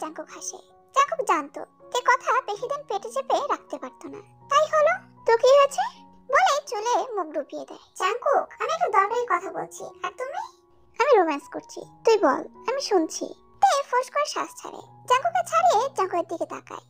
Jungkook হাসে। Jungkook জানতো যে কথা বেশি দিন পেটে চেপে রাখতে পারতো না। তাই হলো, তো কি হয়েছে বলে চলে মুখ ডুবিয়ে দেয়। জাঙ্কুক, আমি একটা দরকারি কথা বলছি, আর তুমি? আমি রোম্যান্স করছি, তুই বল, আমি শুনছি। তে ফোঁস করে শ্বাস ছাড়ে। জাঙ্কুকে ছাড়িয়ে জাঙ্কুকের দিকে তাকায়।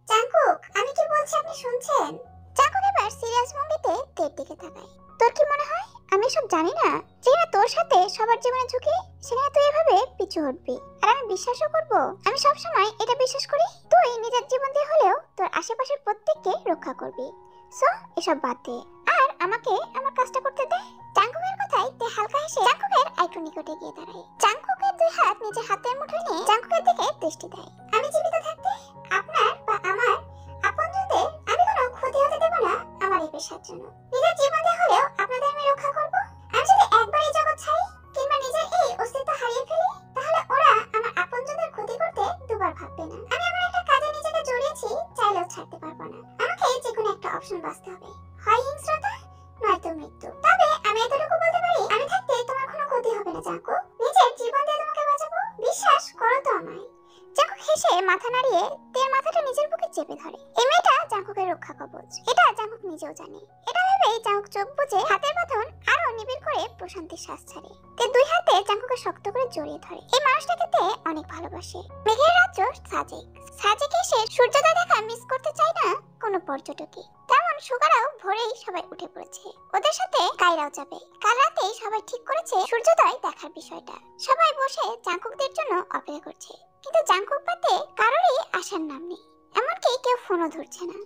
জাঙ্কুক, আমি কি বলছি আপনি শুনছেন? জাঙ্কুক এবার সিরিয়াস ভঙ্গিতে তের দিকে তাকায়। তোর কি মনে হয় আমি সব জানি না? যেখানে তোর সাথে সবার জীবনে ঝুঁকি, সেখানে তুই এভাবে পিছু হটবি আর আমি বিশ্বাসও করব? আমি সব সময় এটা বিশ্বাস করি তুই নিজের জীবন দিয়ে হলেও তোর আশেপাশের প্রত্যেককে রক্ষা করবি। সো এসব বাদ দে আর আমাকে আমার কাজটা করতে দে। জাঙ্কুকের কথায় তে হালকা হেসে জাঙ্কুকের আইটু নিকটে গিয়ে দাঁড়ায়। জাঙ্কুকের দুই হাত নিজের হাতের মুঠোয় নিয়ে জাঙ্কুকের দিকে দৃষ্টি দেয়। আমি জীবিত থাকতে আপনার বা আমার আপনজনদের আমি কোনো ক্ষতি হতে দেব না। আমার এই পেশার জন্য নিজের জীবন দিয়ে হলেও আপনাদের আমি রক্ষা করব। আমি যদি একবার এই জগৎ ছাড়ি কিংবা নিজের এই অস্তিত্ব হারিয়ে ফেলি, তাহলে ওরা আমার আপনজনদের ক্ষতি করতে দুবার ভাববে না। আমি এমন একটা কাজে নিজেকে জড়িয়েছি, চাইলেও ছাড়তে পারবো না। আমাকে যে কোনো একটা অপশন বাছতে হবে, হয় হিংস্রতা নয়তো মৃত্যু। তবে আমি এতটুকু বলতে পারি, আমি থাকতে তোমার কোনো ক্ষতি হবে না জাঙ্কুক। নিজের জীবন দিয়ে তোমাকে বাঁচাবো, বিশ্বাস করো তো আমায়। জাঙ্কুক হেসে মাথা নাড়িয়ে তের মাথাটা নিজের বুকে চেপে ধরে। এই মেয়েটা জাঙ্কুকের রক্ষা কবচ, এটা জাঙ্কুক নিজেও জানে। এটা ভেবেই জাঙ্কুক চোখ বুজে হাতের বাঁধন আরো নিবিড় করে প্রশান্তির শ্বাস ছাড়ে। তে দুই হাতে জাঙ্কুকে শক্ত করে জড়িয়ে ধরে। এই মানুষটাকে তে অনেক ভালোবাসে। মেঘের রাজ্য সাজেক, সাজেকে এসে সূর্যোদয় দেখা মিস করতে চায় না কোনো পর্যটকই। তেমন সুগারাও ভোরেই সবাই উঠে পড়েছে। ওদের সাথে কাইরাও যাবে। কাল রাতেই সবাই ঠিক করেছে সূর্যোদয় দেখার বিষয়টা। সবাই বসে জাঙ্কুকদের জন্য অপেক্ষা করছে, কিন্তু জাঙ্কুক পাতে কারোরই আসার নাম নেই। এমনকি কেউ ফোনও ধরছে না।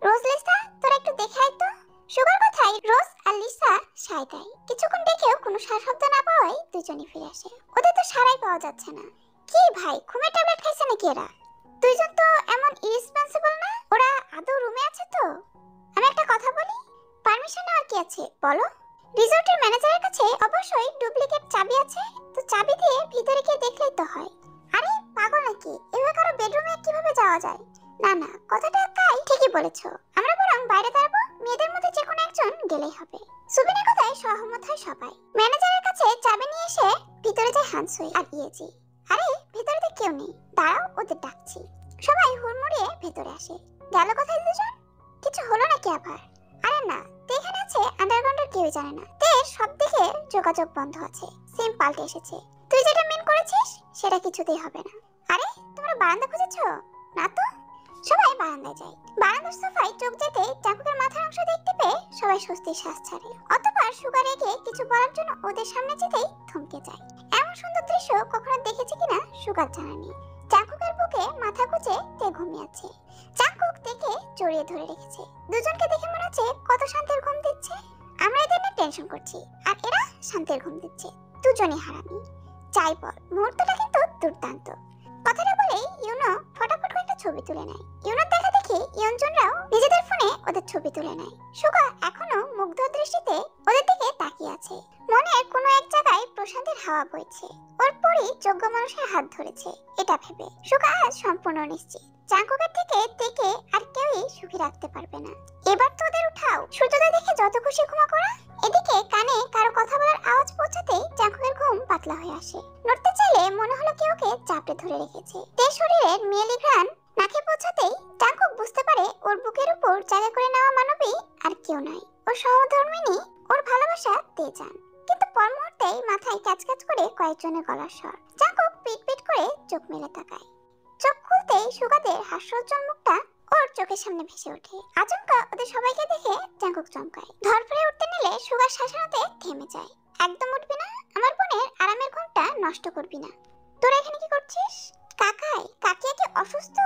রোজ, লিসা, তোরা একটু দেখে আয় তো। সুগার কথায় রোজ আর লিসা সায় দেয়। কিছুক্ষণ দেখেও কোনো সাড়া শব্দ না পাওয়ায় দুজনই ফিরে আসে। ওদের তো সারাই পাওয়া যাচ্ছে না। কি ভাই, ঘুমের ট্যাবলেট খাইছে নাকি এরা? দুইজন তো এমন ইরেসপন্সিবল না। ওরা আদৌ রুমে আছে তো? আমি একটা কথা বলি, পারমিশন নেওয়ার কি আছে বলো? রিসর্টের ম্যানেজারের কাছে অবশ্যই ডুপ্লিকেট চাবি আছে, তো চাবি দিয়ে ভিতরে গিয়ে দেখলেই তো হয়। আরে পাগল নাকি? এভাবে কারো বেডরুমে কিভাবে যাওয়া যায়? না না, কথাটা তাই, ঠিকই বলেছো। আমরা বরং বাইরে দাঁড়াবো, মেয়েদের মধ্যে যে কোনো একজন গেলেই হবে। সুবিনের কথায় সহমত হয় সবাই। ম্যানেজারের কাছে চাবি নিয়ে এসে ভিতরে যায় হানসুই আর ইয়েজি। আরে ভিতরে তো কেউ নেই, দাঁড়াও ওদের ডাকছি। সবাই হুড়মুড়িয়ে ভেতরে আসে। গেল কোথায় দুজন? কিছু হলো নাকি আবার? আরে না, তে এখানে আছে আন্ডারগ্রাউন্ডের কেউ জানে না। তে সব দিকে যোগাযোগ বন্ধ আছে, সিম পাল্টে এসেছে। তুই যেটা মেন করেছিস সেটা কিছুতেই হবে না। আরে তোমরা বারান্দা খুঁজেছো? না তো। সবাই বারান্দায় যায়। বারান্দার সোফায় চোখ যেতে জাঙ্কুকের মাথার অংশ দেখতে পেয়ে সবাই স্বস্তির শ্বাস ছাড়ে। অতঃপর সুগার এগে কিছু বলার জন্য ওদের সামনে যেতেই থমকে যায়। এমন সুন্দর দৃশ্য কখনো দেখেছে কিনা সুগার জানা নেই। জাঙ্কুকের বুকে মাথা গুজে তে ঘুমিয়ে আছে। জাঙ্কুক তেকে জড়িয়ে ধরে রেখেছে। দুজনকে দেখে মনে হচ্ছে কত শান্তির ঘুম দিচ্ছে। আমরা এদের নিয়ে টেনশন করছি আর এরা শান্তির ঘুম দিচ্ছে। দুজনই হারামি। যাই বল, মুহূর্তটা কিন্তু দুর্দান্ত। কথাটা বলে ইউনো ফটাফট একটা ছবি তুলে নেয়। ইউনোর দেখা দেখি ইয়নজনরাও নিজেদের ফোনে ওদের ছবি তুলে নেয়। সুগা এখনো মুগ্ধ দৃষ্টিতে ওদের দিকে তাকিয়ে আছে। মনের কোনো এক জায়গায় প্রশান্তির হাওয়া বইছে। ওর পরই যোগ্য মানুষের হাত ধরেছে এটা ভেবে সুগা আজ সম্পূর্ণ নিশ্চিত জাঙ্কুকের থেকে তেকে আর কেউই সুখী রাখতে পারবে না। এবার তো ওদের উঠাও, সূর্যোদয় দেখে যত খুশি ঘুমা করা। এদিকে কানে কারো কথা বলার আওয়াজ পৌঁছাতেই জাঙ্কুকের ঘুম পাতলা হয়ে আসে। নড়তে চাইলে মনে হলো কেউ ওকে চাপড়ে ধরে রেখেছে। তে শরীরের মেয়েলি ঘ্রাণ নাকে পৌঁছাতেই জাঙ্কুক বুঝতে পারে ওর বুকের উপর জায়গা করে নেওয়া মানবী আর কেউ নাই। ওর সহধর্মিনী, ওর ভালোবাসা তে চান। কিন্তু পর মুহূর্তেই মাথায় ক্যাচ ক্যাচ করে কয়েকজনের গলার স্বর। জাঙ্কুক পিট পিট করে চোখ মেলে তাকায়। চোখ খুলতেই সুগাদের হাস্যোজ্জ্বল মুখটা ওর চোখের সামনে ভেসে ওঠে। আচমকা ওদের সবাইকে দেখে জাঙ্কুক চমকায়। ধরফরে উঠতে নিলে সুগার শাসনাতে থেমে যায়। একদম উঠবি না, আমার বোনের আরামের ঘুমটা নষ্ট করবি না। তোরা এখানে কি করছিস? কাকাই কাকিয়া কি অসুস্থ?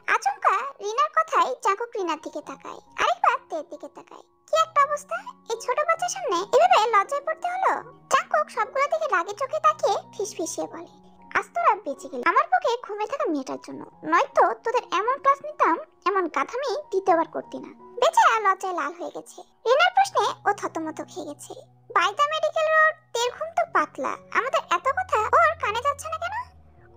আচমকা রিনার কথায় জাঙ্কুক রিনার দিকে তাকায়, আরেকবার তের দিকে তাকায়। কি একটা অবস্থা! এই ছোট বাচ্চার সামনে এভাবে লজ্জায় পড়তে হলো। জাঙ্কুক সবগুলো দিকে রাগে চোখে তাকিয়ে ফিসফিসিয়ে বলে, আজ তোরা বেঁচে গেলি আমার পক্ষে ঘুমিয়ে থাকা মেয়েটার জন্য, নয়তো তোদের এমন ক্লাস নিতাম, এমন গাধামি দ্বিতীয়বার করতি না। বেচারা লজ্জায় লাল হয়ে গেছে। রিনার প্রশ্নে ও থতমত খেয়ে গেছে। বাইদা মেডিকেল রোড, তের ঘুম তো পাতলা, আমাদের এত কথা ওর কানে যাচ্ছে না কেন?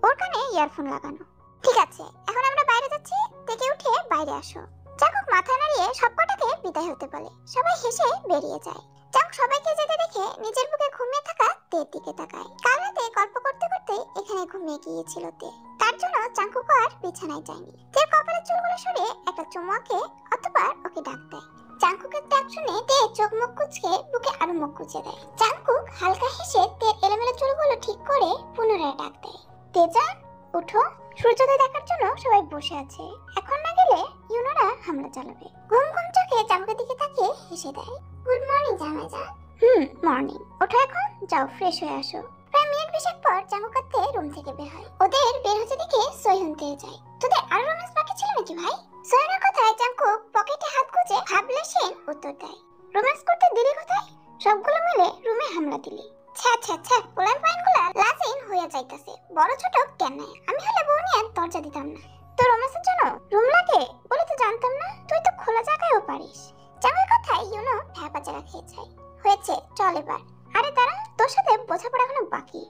ওর কানে ইয়ারফোন লাগানো। ঠিক আছে, এখন আমরা বাইরে যাচ্ছি, থেকে উঠে বাইরে আসো। জাঙ্কুক মাথা নাড়িয়ে সবকটাকে বিদায় হতে বলে। সবাই হেসে বেরিয়ে যায়। জাঙ্কুক সবাইকে যেতে দেখে নিজের বুকে ঘুমিয়ে থাকা তের দিকে তাকায়। কাল রাতে গল্প করতে করতে এখানে ঘুমিয়ে গিয়েছিল তে। তার জন্য জাঙ্কুক আর বিছানায় যায়নি। তে কপালের চুলগুলো সরিয়ে একটা চুমুকে অতঃপর ওকে ডাক দেয়। জাঙ্কুকের ডাক শুনে তে চোখ মুখ কুঁচকে বুকে আরো মুখ গুজে দেয়। জাঙ্কুক হালকা হেসে তের এলোমেলো চুলগুলো ঠিক করে পুনরায় ডাক দেয়। তেজান, উঠো। সূর্যোদয় দেখার জন্য সবাই বসে আছে। এখন না গেলে ইউনোরা হামলা চালাবে। ঘুম ঘুম চোখে জাঙ্কুকের দিকে তাকিয়ে হেসে দেয়। গুড মর্নিং জামাইজান। মর্নিং। ওঠো এখন, যাও ফ্রেশ হয়ে আসো। প্রায় মিনিট 20 পর জাঙ্কুক তে রুম থেকে বের হয়। ওদের বের হতে দেখে সোয়ন তে যায়। তোদের আরো রোম্যান্স বাকি ছিল নাকি ভাই? সোয়নের কথায় জাঙ্কুক পকেটে হাত গুজে ভাবলে সেন উত্তর দেয়। রোম্যান্স করতে দিলি কোথায়? সবগুলো মিলে রুমে হামলা দিলি। ছ্যা ছ্যা ছ্যা, পোলার পয়েন্টগুলো লাসিন হয়ে যাইতাছে। বড় ছোট কেন নাই? আমি হলে বউ নিয়ে দরজা দিতাম না। তো রোম্যান্সের জন্য রুম লাগে বলে তো জানতাম না। তুই তো খোলা জায়গায়ও পারিস। জামাইয়ের কথায় ইউনো ভ্যাপা জায়গা খেয়ে যায়। হয়েছে, চল এবার। আরে দাঁড়া, তোর সাথে বোঝাপড়া এখনো বাকি।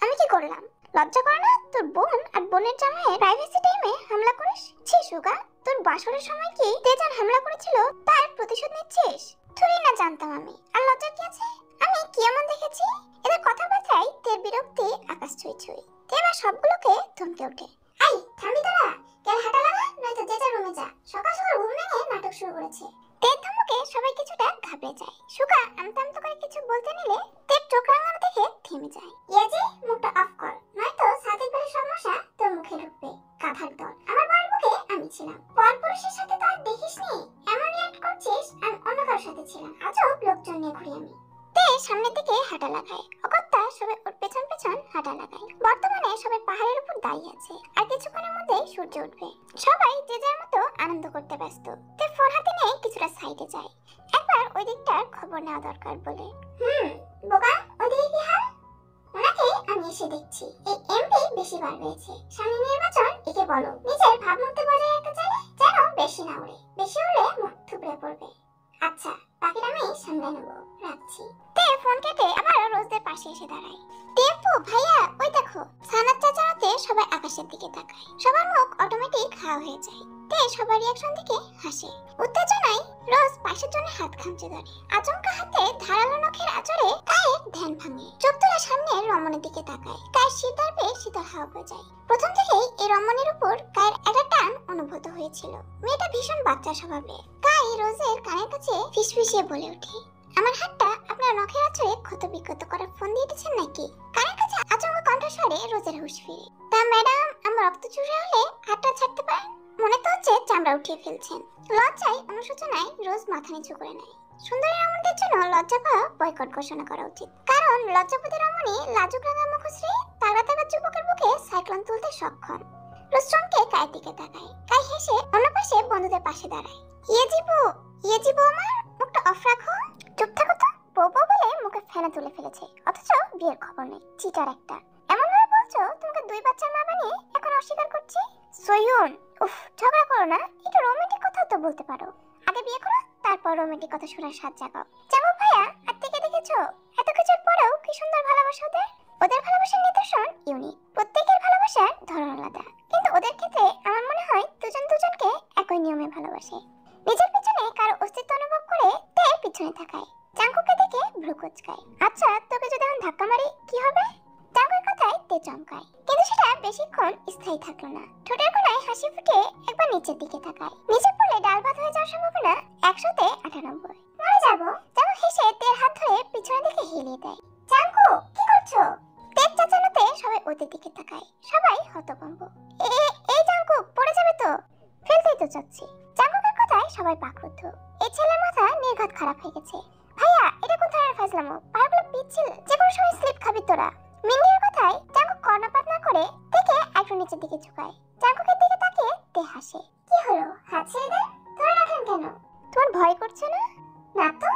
আমি কি করলাম? লজ্জা করে না তোর বোন আর বোনের জামাইয়ের প্রাইভেসি টাইমে হামলা করিস? ছি সুগা, তোর বাসরের সময় কি তেজান হামলা করেছিল তার প্রতিশোধ নিচ্ছিস? তুই না জানতাম আমি। আর লজ্জা কি আছে? আমি কি এমন দেখেছি? এদের কথাবার্তায় তের বিরক্তি আকাশ ছুঁই ছুঁই। তে এবার সবগুলোকে থমকে ওঠে। এই থামবি তোরা? কেন হাঁটা লাগা, নয়তো যে যার রুমে যা। সকাল সকাল ঘুম ভেঙে নাটক শুরু করেছে। তের ধমকে সবাই কিছুটা ঘাবড়ে যায়। সুগা আমতা আমতা করে কিছু বলতে নিলে তের চোখ রাঙানো দেখে থেমে যায়। যে মুখটা অফ কর, নয়তো সাদিক ভাইয়ের সমস্যা তোর মুখে ঢুকবে। কাঁথার দল, আমার বড় মুখে আমি ছিলাম। পরপুরুষের সাথে তো আর দেখিসনি। এমন রিয়াক্ট করছিস, আমি অন্য কারোর সাথে ছিলাম। আজব লোকজন নিয়ে ঘুরি আমি। তে সামনের দিকে হাঁটা লাগায়। অগত্যা সবাই ওর পেছন পেছন হাঁটা লাগায়। বর্তমানে সবাই পাহাড়ের উপর দাঁড়িয়ে আছে। আর কিছুক্ষণের মধ্যেই সূর্য উঠবে। সবাই যে যার মতো আনন্দ করতে ব্যস্ত। তে ফোন হাতে নিয়ে কিছুটা সাইডে যায়। একবার ওই দিকটার খবর নেওয়া দরকার বলে। বোকা, ওদিকে কি হাল? ওনাকে আমি এসে দেখছি। এই এমপি বেশি বার হয়েছে। সামনে নির্বাচন, একে বলো নিজের ভাবমূর্তি বজায় রাখতে চাইলে যেন বেশি না উড়ে। বেশি উড়লে মুখ থুবড়ে পড়বে। আচ্ছা, বাকিটা আমি সামলে নেব। রাখছি। তে ফোন কেটে আবার রোজদের পাশে এসে দাঁড়ায়। টেপু ভাইয়া, ওই দেখো। সানাত চাচাতে সবাই আকাশের দিকে তাকায়। সবার মুখ অটোমেটিক হাওয়া হয়ে যায়। তে সবার রিয়াকশন দেখে হাসে। উত্তেজনায় রোজ পাশের জন্য হাত খামচে ধরে। আচমকা হাতে ধারালো নখের আঁচড়ে কায়ের ধ্যান ভাঙে। চোখ তুলে সামনে রমণের দিকে তাকায়। কায়ের শীতল পেয়ে শীতল হাওয়া হয়ে যায়। প্রথম থেকেই এই রমণীর উপর কায়ের একটা টান অনুভূত হয়েছিল। মেয়েটা ভীষণ বাচ্চা স্বভাবে। কাই রোজের কানের কাছে ফিসফিসিয়ে বলে ওঠে, আমার হাতটা আপনার নখের আঁচড়ে ক্ষত বিক্ষত করার ফোন দিয়ে দিয়েছেন নাকি? কানের কাছে আচমকা কণ্ঠস্বরে রোজের হুঁশ ফিরে। তা ম্যাডাম, আমার রক্ত চুষে হলে হাতটা ছাড়তে পারেন? মনে তো হচ্ছে চামড়া উঠিয়ে ফেলছেন। লজ্জায় অনুশোচনায় রোজ মাথা নিচু করে নেয়। সুন্দরী রমণীদের জন্য লজ্জা পাওয়া বয়কট ঘোষণা করা উচিত। কারণ লজ্জাপতি রমণী লাজুক রাঙা মুখশ্রী তাগড়া তাগড়া যুবকের বুকে সাইক্লোন তুলতে সক্ষম। রোজ চমকে কায়ের দিকে তাকায়। কাই হেসে অন্য পাশে বন্ধুদের পাশে দাঁড়ায়। ইয়ে জীবু আমার, মুখটা অফ রাখো। চুপ থাকো তো। বউ বউ বলে মুখে ফেনা তুলে ফেলেছে, অথচ বিয়ের খবর নেই। চিটার একটা। এমন ভাবে বলছো তোমাকে 2 বাচ্চার মা বানিয়ে এখন অস্বীকার করছি? সয়ুন, উফ, ঝগড়া করো না। একটু রোমান্টিক কথা তো বলতে পারো। আগে বিয়ে করো, তারপর রোমান্টিক কথা শোনার স্বাদ জাগাও। জাগো ভাইয়া, আর থেকে দেখেছো এত কিছুর পরেও কি সুন্দর ভালোবাসা ওদের। ওদের ভালোবাসার নিদর্শন ইউনিক। প্রত্যেকের ভালোবাসার ধরন আলাদা, কিন্তু ওদের ক্ষেত্রে আমার মনে হয় দুজন দুজনকে একই নিয়মে ভালোবাসে। নিজের পিছনে কারো অস্তিত্ব অনুভব করে তে পিছনে তাকায়। জাঙ্কুকে দেখে ভ্রু কুঁচকায়। আচ্ছা, তোকে যদি এখন ধাক্কা মারি কি হবে? জাঙ্কুর কথায় তে চমকায়, কিন্তু সেটা বেশিক্ষণ স্থায়ী থাকলো না। ঠোঁটের কোণায় হাসি ফুটে একবার নিচের দিকে তাকায়। নিচে পড়লে ডাল ভাত হয়ে যাওয়ার সম্ভাবনা 100-98। মরে যাবো। জাঙ্কু হেসে তের হাত ধরে পিছনের দিকে হেলিয়ে দেয়। জাঙ্কু, কি করছো? তের চাচানোতে সবাই ওদের দিকে তাকায়। সবাই হতভম্ব। এই জাঙ্কু, পড়ে যাবে তো। ফেলতেই তো চাচ্ছি। জাঙ্কুকের কথায় সবাই পাকরুদ্ধ। এই ছেলের মাথা নির্ঘাত খারাপ হয়ে গেছে। ভাইয়া, এটা কোন ধরনের ফাজলামো? পাহাড়গুলো পিচ্ছিল, যে কোনো সময় স্লিপ খাবি তোরা। মিন্ডির কথায় জাঙ্কুক কর্ণপাত না করে থেকে একটু নিচের দিকে ঝুঁকায়। জাঙ্কুকের দিকে তাকিয়ে তে হাসে। কি হলো, হাত ছেড়ে দেন। ধরে রাখেন কেন? তোমার ভয় করছে না? না তো।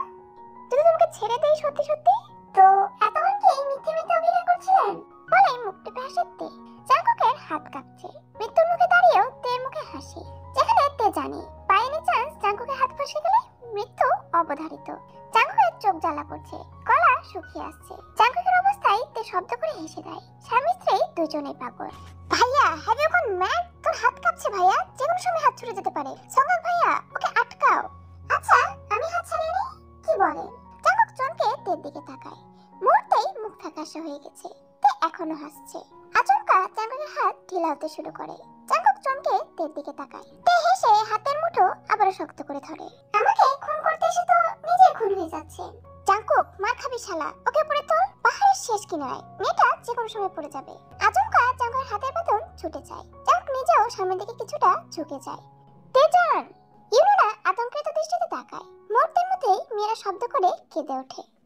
যদি তোমাকে ছেড়ে দেই সত্যি সত্যি? তো এতক্ষণ কি মিথ্যে মিথ্যে অভিনয় করছিলেন? বলে মুখ টিপে হাসে তে। জাঙ্কুকের হাত কাঁপছে। মৃত্যুর মুখে দাঁড়িয়েও তের মুখে হাসি। যেখানে তে জানে বাই এনি চান্স জাঙ্কুকের হাত ফসকে গেলে মৃত্যু অবধারিত। জাঙ্কুকের চোখ জ্বালা করছে, গলা শুকিয়ে আসছে। জাঙ্কুকের অবস্থায় তে শব্দ করে হেসে দেয়। স্বামী স্ত্রী দুজনেই পাগল। ভাইয়া, হ্যাভ ইউ গন ম্যাড? তোর হাত কাঁপছে ভাইয়া, যে কোনো সময় হাত ছুড়ে যেতে পারে। সঙ্গক ভাইয়া, ওকে আটকাও। আচ্ছা, আমি হাত ছাড়িনি। কি বলে? জাঙ্কুক চমকে তের দিকে তাকায়। মুহূর্তেই মুখ ফ্যাকাশে হয়ে গেছে। তে এখনো হাসছে। আচমকা জাঙ্কুকের হাত ঢিলা হতে করতে শুরু করে। জাঙ্কুক চমকে তের দিকে তাকায়। তে হেসে হাতের মুঠো আবারও শক্ত করে ধরে। আমাকে খুন করতে এসে তো নিজে খুন হয়ে যাচ্ছে। জাঙ্কুক, মার খাবি শালা, ওকে পড়ে তোল। পাহাড়ের শেষ কিনারায় মেয়েটা যে কোনো সময় পড়ে যাবে। আচমকা জাঙ্কুকের হাতের বাঁধন ছুটে যায়। জাঙ্কুক নিজেও সামনের দিকে কিছুটা ঝুঁকে যায়। তেজান! ইউনোরা আতঙ্কিত দৃষ্টিতে তাকায়। মুহূর্তের মধ্যেই মেয়েরা শব্দ করে কেঁদে ওঠে।